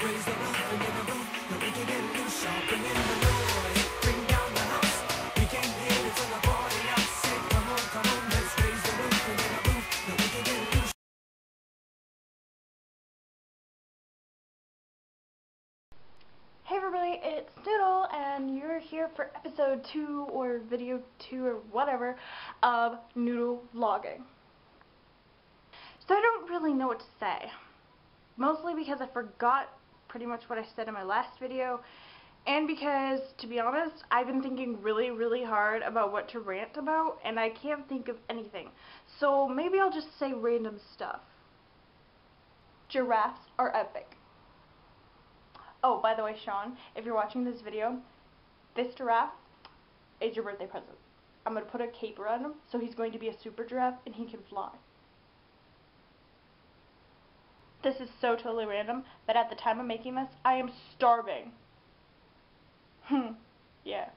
raise the roof and in the roof, that we can get loose, sharpen in the noise, bring down the house. We came here to turn the party out. Say, come on, let's raise the roof and in the roof, that we can get loose. Hey everybody, it's NoOdLe, and you're here for episode 2 or video 2 or whatever of NoOdLe VlOgGiN. So I don't really know what to say, mostly because I forgot pretty much what I said in my last video, and because, to be honest, I've been thinking really hard about what to rant about, and I can't think of anything. So maybe I'll just say random stuff. Giraffes are epic. Oh, by the way, Sean, if you're watching this video, this giraffe is your birthday present. I'm going to put a cape around him, so he's going to be a super giraffe, and he can fly. This is so totally random, but at the time of making this, I am starving. Yeah.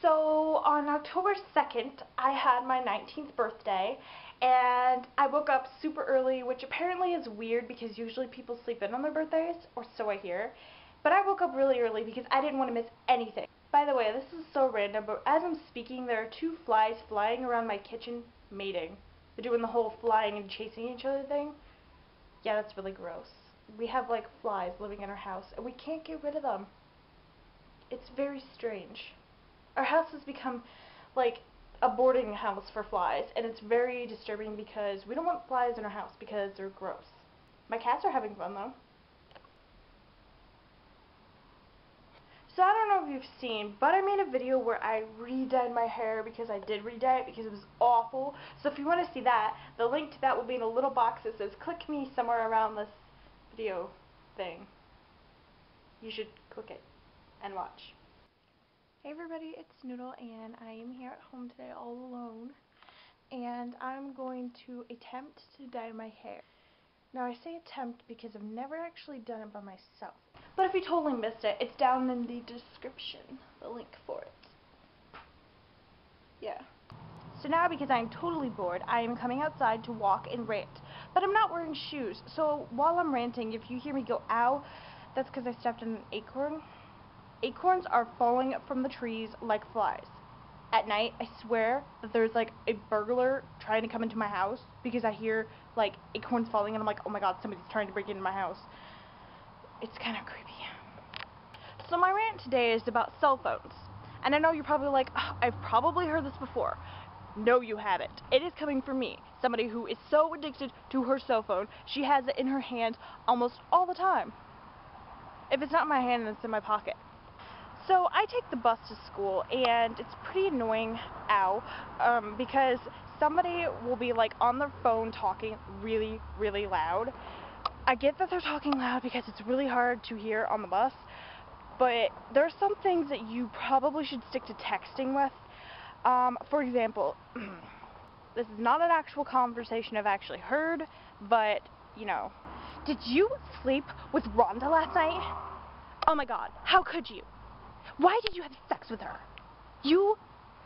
So, on October 2nd, I had my 19th birthday, and I woke up super early, which apparently is weird because usually people sleep in on their birthdays, or so I hear. But I woke up really early because I didn't want to miss anything. By the way, this is so random, but as I'm speaking, there are 2 flies flying around my kitchen mating. They're doing the whole flying and chasing each other thing. Yeah, that's really gross. We have, like, flies living in our house, and we can't get rid of them. It's very strange. Our house has become, like, a boarding house for flies, and it's very disturbing because we don't want flies in our house because they're gross. My cats are having fun, though. So I don't know if you've seen, but I made a video where I re-dyed my hair because I did re-dye it because it was awful. So if you want to see that, the link to that will be in a little box that says click me somewhere around this video thing. You should click it and watch. Hey everybody, it's NoOdLe, and I am here at home today all alone, and I'm going to attempt to dye my hair. Now I say attempt because I've never actually done it by myself. But if you totally missed it, it's down in the description, the link for it. Yeah. So now, because I'm totally bored, I am coming outside to walk and rant. But I'm not wearing shoes, so while I'm ranting, if you hear me go ow, that's because I stepped in an acorn. Acorns are falling from the trees like flies. At night, I swear that there's like a burglar trying to come into my house because I hear like acorns falling and I'm like, oh my god, somebody's trying to break into my house. It's kind of creepy. So my rant today is about cell phones. And I know you're probably like, oh, I've probably heard this before. No, you haven't. It is coming from me, somebody who is so addicted to her cell phone, she has it in her hand almost all the time. If it's not in my hand, it's in my pocket. So I take the bus to school, and it's pretty annoying, because somebody will be like on their phone talking really loud. I get that they're talking loud because it's really hard to hear on the bus, but there are some things that you probably should stick to texting with. For example, this is not an actual conversation I've actually heard, but, you know. Did you sleep with Rhonda last night? Oh my god, how could you? Why did you have sex with her?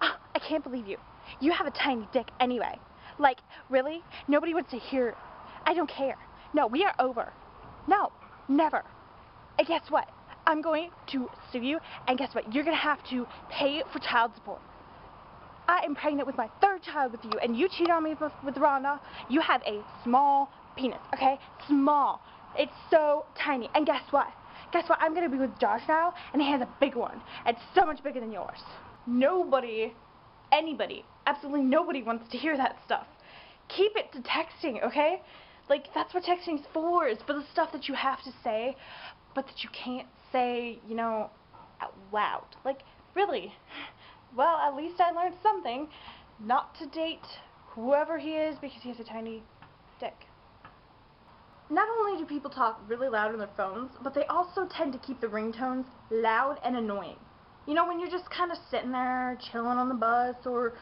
I can't believe you. You have a tiny dick anyway. Like, really? Nobody wants to hear it. I don't care. No, we are over. No, never. And guess what? I'm going to sue you, and guess what? You're going to have to pay for child support. I am pregnant with my 3rd child with you, and you cheated on me with Rhonda. You have a small penis, okay? Small. It's so tiny. And guess what? Guess what? I'm going to be with Josh now, and he has a big one. It's so much bigger than yours. Nobody, anybody, absolutely nobody wants to hear that stuff. Keep it to texting, okay? Like, that's what texting is for the stuff that you have to say, but that you can't say, you know, out loud. Like, really. Well, at least I learned something. Not to date whoever he is because he has a tiny dick. Not only do people talk really loud on their phones, but they also tend to keep the ringtones loud and annoying. You know, when you're just kind of sitting there chilling on the bus or,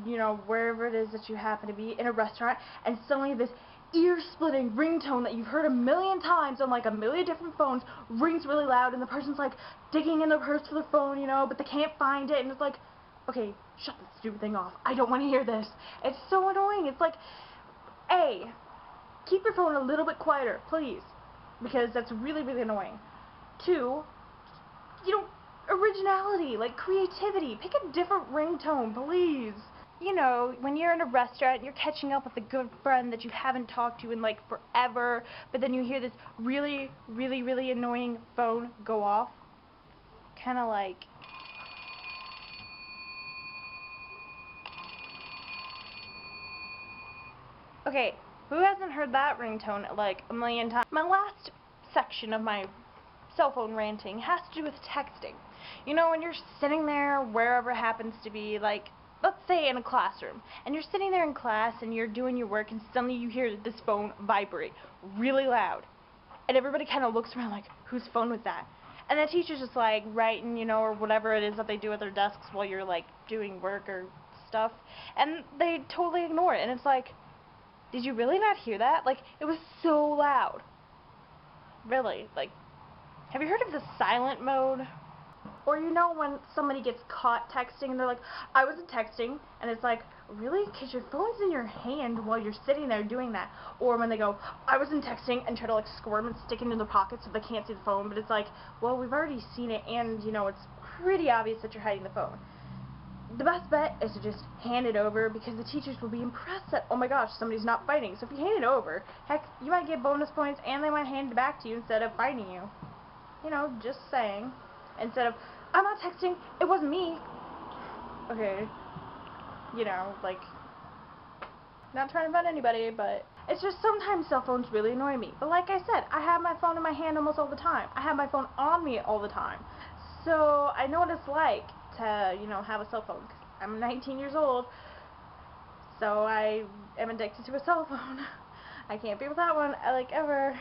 you know, wherever it is that you happen to be in a restaurant, and suddenly this ear-splitting ringtone that you've heard a million times on like a million different phones rings really loud, and the person's like digging in their purse for their phone, you know, but they can't find it, and it's like, okay, shut this stupid thing off. I don't want to hear this. It's so annoying. It's like, hey, keep your phone a little bit quieter, please. because that's really, really annoying. 2, originality, like creativity. Pick a different ringtone, please. You know, when you're in a restaurant and you're catching up with a good friend that you haven't talked to in like forever, but then you hear this really, really, really annoying phone go off. Kind of like... Okay, who hasn't heard that ringtone like a million times? My last section of my cell phone ranting has to do with texting. You know, when you're sitting there, wherever it happens to be, like, let's say in a classroom, and you're sitting there in class and you're doing your work and suddenly you hear this phone vibrate really loud. And everybody kind of looks around like, whose phone was that? And the teacher's just like writing, you know, or whatever it is that they do at their desks while you're like doing work or stuff. And they totally ignore it. And it's like, did you really not hear that? Like, it was so loud. Really, like, have you heard of the silent mode? Or you know when somebody gets caught texting and they're like, I wasn't texting, and it's like, really? Because your phone's in your hand while you're sitting there doing that. Or when they go, I wasn't texting, and try to like squirm and stick it in their pocket so they can't see the phone, but it's like, well, we've already seen it, and you know, it's pretty obvious that you're hiding the phone. The best bet is to just hand it over, because the teachers will be impressed that, oh my gosh, somebody's not fighting. So if you hand it over, heck, you might get bonus points and they might hand it back to you instead of fighting you. You know, just saying. Instead of, I'm not texting, it wasn't me. Okay. You know, like, not trying to offend anybody, but it's just sometimes cell phones really annoy me. But like I said, I have my phone in my hand almost all the time. I have my phone on me all the time. So I know what it's like to, you know, have a cell phone. I'm 19 years old, so I am addicted to a cell phone. I can't be without one, like, ever.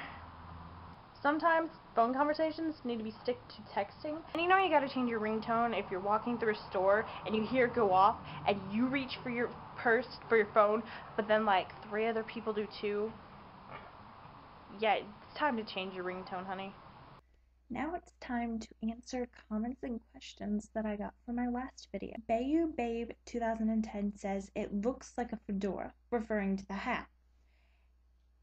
Sometimes phone conversations need to be stick to texting. And you know you gotta change your ringtone if you're walking through a store and you hear it go off and you reach for your purse, for your phone, but then like 3 other people do too. Yeah, it's time to change your ringtone, honey. Now it's time to answer comments and questions that I got from my last video. Bayu Babe 2010 says it looks like a fedora, referring to the hat.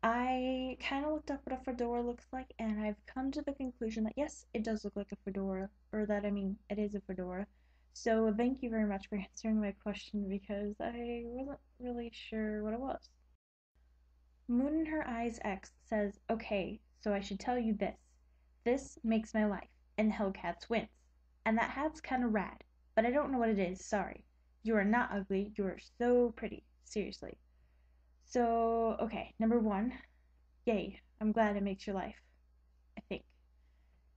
I kind of looked up what a fedora looks like, and I've come to the conclusion that yes, it does look like a fedora, or that, I mean, it is a fedora. So thank you very much for answering my question, because I wasn't really sure what it was. Moon in Her Eyes X says, okay, so I should tell you this. This makes my life, and Hellcats wins. And that hat's kinda rad, but I don't know what it is, sorry. You are not ugly, you are so pretty, seriously. So, okay, number 1, yay, I'm glad it makes your life, I think.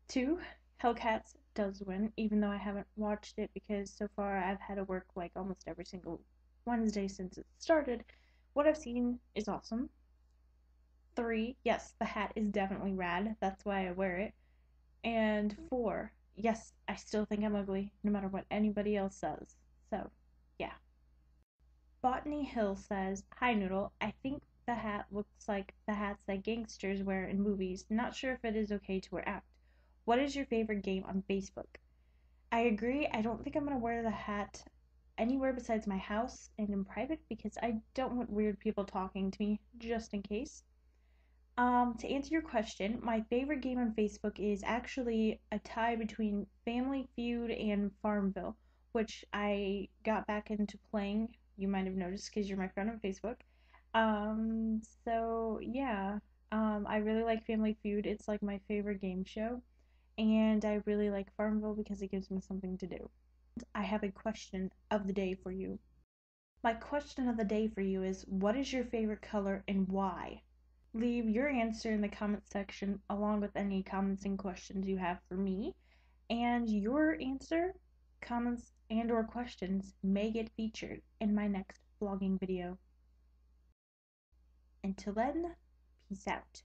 2, Hellcats does win, even though I haven't watched it because so far I've had to work like almost every single Wednesday since it started. What I've seen is awesome. 3, yes, the hat is definitely rad, that's why I wear it. And 4, yes, I still think I'm ugly, no matter what anybody else says. So, yeah. Botany Hill says, hi NoOdLe, I think the hat looks like the hats that gangsters wear in movies. Not sure if it is okay to wear out. What is your favorite game on Facebook? I agree, I don't think I'm going to wear the hat anywhere besides my house and in private because I don't want weird people talking to me, just in case. To answer your question, my favorite game on Facebook is actually a tie between Family Feud and Farmville, which I got back into playing. You might have noticed because you're my friend on Facebook. So yeah, I really like Family Feud. It's like my favorite game show. And I really like Farmville because it gives me something to do. I have a question of the day for you. My question of the day for you is, what is your favorite color and why? Leave your answer in the comment section along with any comments and questions you have for me. And your answer, comments, and or questions may get featured in my next vlogging video. Until then, peace out.